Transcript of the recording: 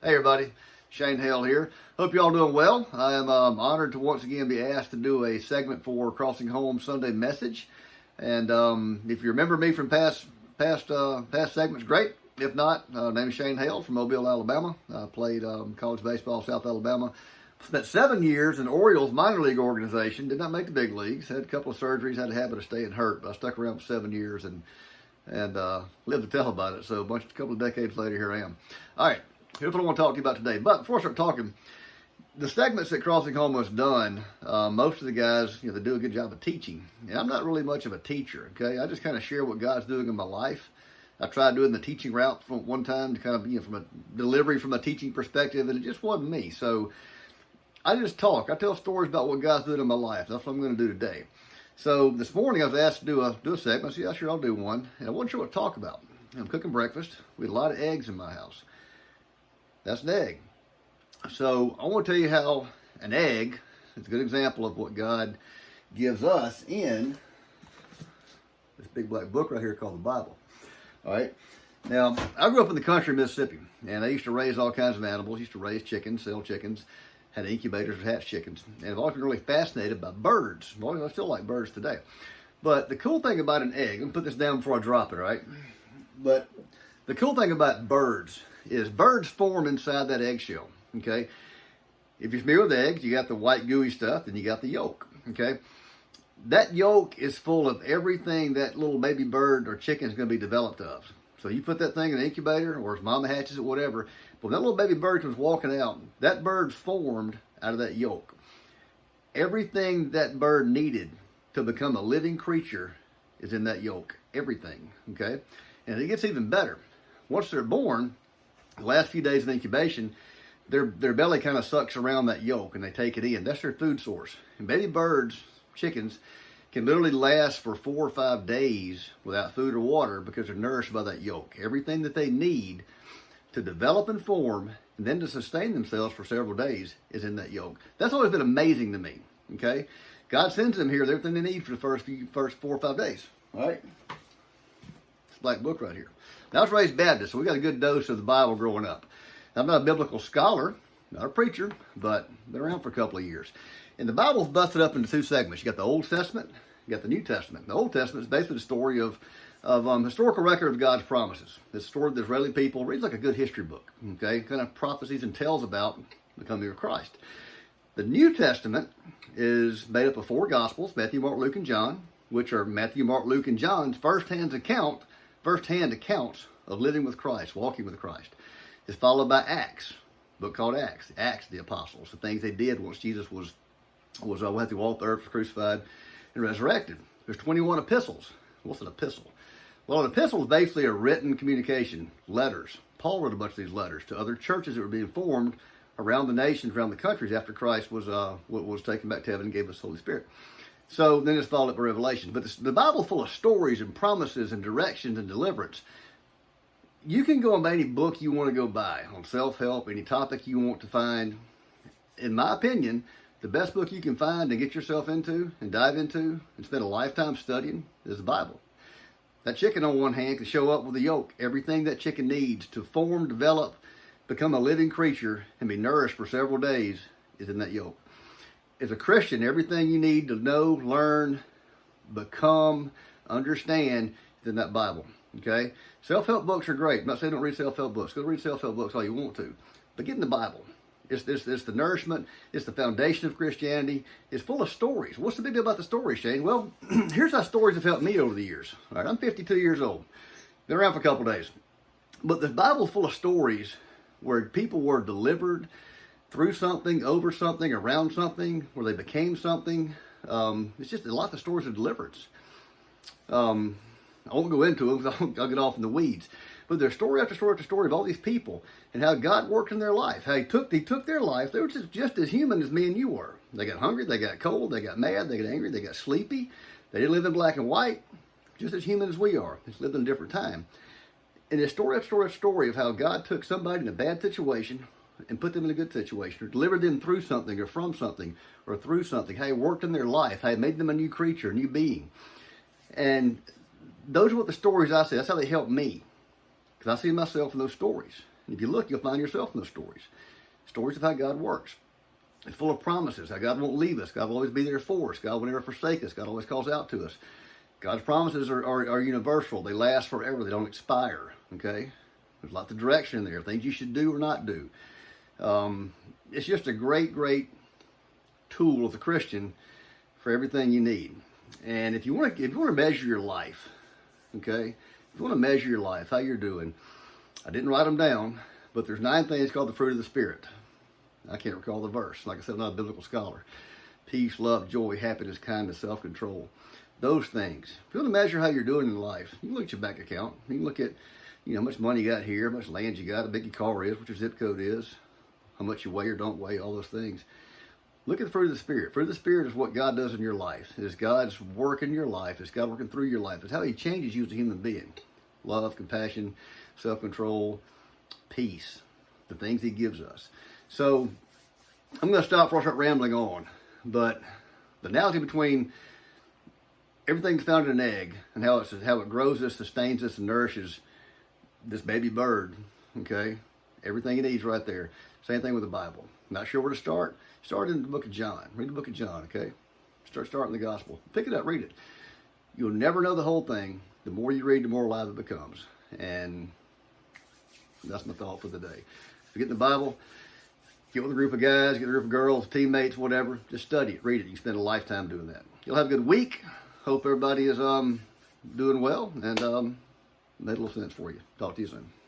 Hey everybody, Shane Hale here. Hope you all doing well. I am honored to once again be asked to do a segment for Crossing Home Sunday Message. And if you remember me from past segments, great. If not, name is Shane Hale from Mobile, Alabama. I played college baseball, South Alabama. Spent 7 years in Orioles minor league organization. Did not make the big leagues. Had a couple of surgeries. Had a habit of staying hurt. But I stuck around for 7 years and lived to tell about it. So a couple of decades later, here I am. All right. Here's what I want to talk to you about today. But before I start talking, the segments that Crossing Home has done, most of the guys, they do a good job of teaching. And I'm not really much of a teacher, okay? I just kind of share what God's doing in my life. I tried doing the teaching route from one time to kind of, from a delivery from a teaching perspective, and it just wasn't me. So I just talk. I tell stories about what God's doing in my life. That's what I'm going to do today. So this morning I was asked to do a segment. I said, yeah, sure, I'll do one. And I wasn't sure what to talk about. I'm cooking breakfast. We had a lot of eggs in my house. That's an egg. So I want to tell you how an egg is a good example of what God gives us in this big black book right here called the Bible. All right. Now, I grew up in the country of Mississippi, and I used to raise all kinds of animals. I used to raise chickens, sell chickens, had incubators to hatch chickens, and I've always been really fascinated by birds. Well, I still like birds today. But the cool thing about an egg, let me put this down before I drop it, all right? But the cool thing about birds is birds form inside that eggshell, okay? If you're familiar with eggs, you got the white gooey stuff, and you got the yolk, okay? That yolk is full of everything that little baby bird or chicken is going to be developed of. So you put that thing in an incubator, or as mama hatches it, whatever, but when that little baby bird comes walking out, that bird's formed out of that yolk. Everything that bird needed to become a living creature is in that yolk. Everything, okay? And it gets even better. Once they're born, the last few days of incubation, their belly kind of sucks around that yolk and they take it in. That's their food source. And baby birds, chickens, can literally last for 4 or 5 days without food or water because they're nourished by that yolk. Everything that they need to develop and form and then to sustain themselves for several days is in that yolk. That's always been amazing to me, okay? God sends them here with everything they need for the first 4 or 5 days, all right? It's a black book right here. Now, I was raised Baptist, so we got a good dose of the Bible growing up. Now, I'm not a biblical scholar, not a preacher, but been around for a couple of years. And the Bible's busted up into 2 segments. You got the Old Testament, you got the New Testament. The Old Testament is basically the story of historical record of God's promises. It's the story of the Israeli people. It reads like a good history book, okay? Kind of prophecies and tells about the coming of Christ. The New Testament is made up of 4 Gospels, Matthew, Mark, Luke, and John, which are Matthew, Mark, Luke, and John's first-hand accounts of living with Christ, walking with Christ. It's followed by Acts, a book called Acts. Acts of the Apostles, the things they did once Jesus was went through all the earth, was crucified, and resurrected. There's 21 epistles. What's an epistle? Well, an epistle is basically a written communication, letters. Paul wrote a bunch of these letters to other churches that were being formed around the nations, around the countries after Christ was taken back to heaven and gave us the Holy Spirit. So then it's followed up by Revelation. But the Bible's full of stories and promises and directions and deliverance. You can go on any book you want to go buy on self-help, any topic you want to find. In my opinion, the best book you can find and get yourself into and dive into and spend a lifetime studying is the Bible. That chicken on one hand can show up with a yolk. Everything that chicken needs to form, develop, become a living creature, and be nourished for several days is in that yolk. As a Christian, everything you need to know, learn, become, understand is in that Bible. Okay? Self-help books are great. I'm not saying don't read self-help books. Go read self-help books all you want to. But get in the Bible. It's the nourishment. It's the foundation of Christianity. It's full of stories. What's the big deal about the stories, Shane? Well, here's how stories have helped me over the years. All right, I'm 52 years old. Been around for a couple of days. But the Bible's full of stories where people were delivered through something, over something, around something, where they became something. It's just a lot of stories of deliverance. I won't go into them because I'll get off in the weeds. But there's story after story after story of all these people and how God worked in their life. How He took their life. They were just as human as me and you were. They got hungry, they got cold, they got mad, they got angry, they got sleepy. They didn't live in black and white, just as human as we are. They just lived in a different time. And there's story after story after story of how God took somebody in a bad situation and put them in a good situation, or delivered them through something, or from something, or through something. How He worked in their life, how He made them a new creature, a new being. And those are what the stories I see. That's how they help me. Because I see myself in those stories. And if you look, you'll find yourself in those stories. Stories of how God works. It's full of promises, how God won't leave us. God will always be there for us. God will never forsake us. God always calls out to us. God's promises are universal. They last forever. They don't expire. Okay? There's lots of direction in there. Things you should do or not do. It's just a great, great tool of the Christian for everything you need. And if you want to measure your life, okay? If you want to measure your life, how you're doing, I didn't write them down, but there's 9 things called the fruit of the Spirit. I can't recall the verse. Like I said, I'm not a biblical scholar. Peace, love, joy, happiness, kindness, self-control. Those things. If you want to measure how you're doing in life, you can look at your bank account. You can look at, how much money you got here, how much land you got, how big your car is, what your zip code is, how much you weigh or don't weigh, all those things. Look at the fruit of the Spirit. Fruit of the Spirit is what God does in your life. It is God's work in your life. It's God working through your life. It's how He changes you as a human being. Love, compassion, self-control, peace. The things He gives us. So, I'm going to stop before I start rambling on. But the analogy between everything's found in an egg and how it grows us, sustains us, and nourishes this baby bird. Okay? Everything it needs right there. Same thing with the Bible. Not sure where to start? Start in the book of John. Read the book of John, okay? Starting the gospel. Pick it up, read it. You'll never know the whole thing. The more you read, the more alive it becomes. And that's my thought for the day. If you get in the Bible, get with a group of guys, get with a group of girls, teammates, whatever. Just study it, read it. You can spend a lifetime doing that. You'll have a good week. Hope everybody is doing well and made a little sense for you. Talk to you soon.